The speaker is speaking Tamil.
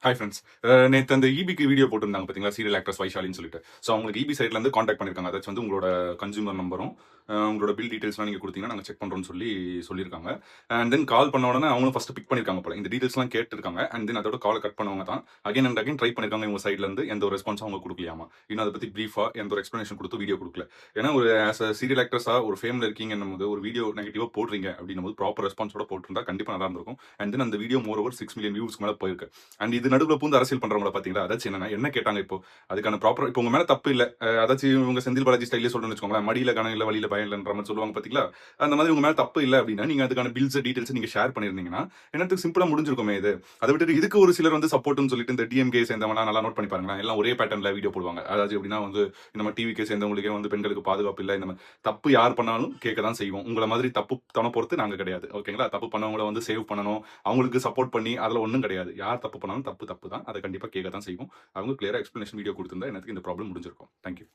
Hi friends. நேற்று அந்த ஈபிக்கு வீடியோ போட்டிருந்தாங்க பார்த்தீங்களா, சீரியல் ஆக்ட்ரஸ் வைஷாலின்னு சொல்லிட்டு. ஸோ அவங்களுக்கு ஈபி சைட்லேருந்து காண்டாக்ட் பண்ணியிருக்காங்க. அதாச்சும் வந்து உங்களோட கன்சூமர் நம்பரும் உங்களோட பில் டீட்டெயில்ஸ்லாம் நீங்கள் கொடுத்தீங்கன்னா நாங்கள் செக் பண்ணுறோம்னு சொல்லியிருக்காங்க. அண்ட் தென் கால் பண்ண உடனே அவங்களும் ஃபஸ்ட்டு பிக் பண்ணியிருக்காங்க போல. இந்த டீட்டெயில்ஸ்லாம் கேட்டிருக்காங்க. அண்ட் தென் அதோட காலை கட் பண்ணவங்க தான் அகைன் அண்ட் அகைன் ட்ரை பண்ணியிருக்காங்க. இவங்க சைட்லேருந்து எந்த ஒரு ரெஸ்பான்ஸும் அவங்க கொடுக்கலையாமா. இன்னும் அதை பற்றி ப்ரீஃபாக எந்த ஒரு எக்ஸ்ப்ளனேஷன் கொடுத்து வீடியோ கொடுக்கல. ஏன்னா ஒரு ஆஸ் அ சீரியல் ஆக்ட்ரஸாக ஒரு ஃபேமில் இருக்கீங்கன்னும் போது ஒரு வீடியோ நெகட்டிவாக போடுறீங்க அப்படின்னும் போது ப்ராப்பர் ரெஸ்பான்ஸோட போட்டிருந்தா கண்டிப்பாக நல்லா இருந்திருக்கும். அண்ட் தென் அந்த வீடியோ மோர் ஓவர் 6 மில்லியன் வியூஸ்க்கு மேலே போயிருக்கு. அண்ட் இது நடுவில் பூந்து அரசியல் பண்றவங்கள பாத்தீங்களா, அதாச்சும் என்னன்னா என்ன கேட்டாங்க இப்போ அதுக்கான ப்ராப்பர் இப்போ உங்க மேல தப்பு இல்ல, அதாச்சும் இவங்க செந்தில் பாலாஜி ஸ்டைலே சொல்றேன்னு வச்சுக்கோங்களேன், மடியில கணம் இல்ல வழியில பயம் இல்லன்ற மாதிரி சொல்லுவாங்க பாத்தீங்களா. அந்த மாதிரி உங்க மேல தப்பு இல்ல அப்படின்னா நீங்க அதுக்கான பில்ஸ் டீடைல்ஸ் நீங்க ஷேர் பண்ணிருந்தீங்கன்னா எனக்கு சிம்பிளா முடிஞ்சிருக்குமே. இது அதை விட்டு இதுக்கு ஒரு சிலர் வந்து சப்போர்ட்னு சொல்லிட்டு இந்த டிஎம்கே சேர்ந்தவங்க நல்லா நோட் பண்ணி பாருங்களேன், எல்லாம் ஒரே பேட்டர்ன்ல வீடியோ போடுவாங்க. அதாவது எப்படின்னா வந்து இந்த மாதிரி டிவிக்கே சேர்ந்தவங்களுக்கே வந்து பெண்களுக்கு பாதுகாப்பு இல்லை, இந்த மாதிரி தப்பு யார் பண்ணாலும் கேட்க தான் செய்வோம். உங்களை மாதிரி தப்பு தன பொறுத்து நாங்க கிடையாது, ஓகேங்களா. தப்பு பண்ணவங்கள வந்து சேவ் பண்ணணும், அவங்களுக்கு சப்போர்ட் பண்ணி அதுல ஒன்றும் கிடையாது. யார் தப்பு பண்ணாலும் தப்பு தான், அதை கண்டிப்பா கேட்க தான் செய்வோம். அவங்க கிளியரா எக்ஸ்பிளனேஷன் வீடியோ கொடுத்திருந்தா எனக்கு இந்த ப்ராப்ளம் முடிஞ்சிருக்கும். தேங்க்யூ.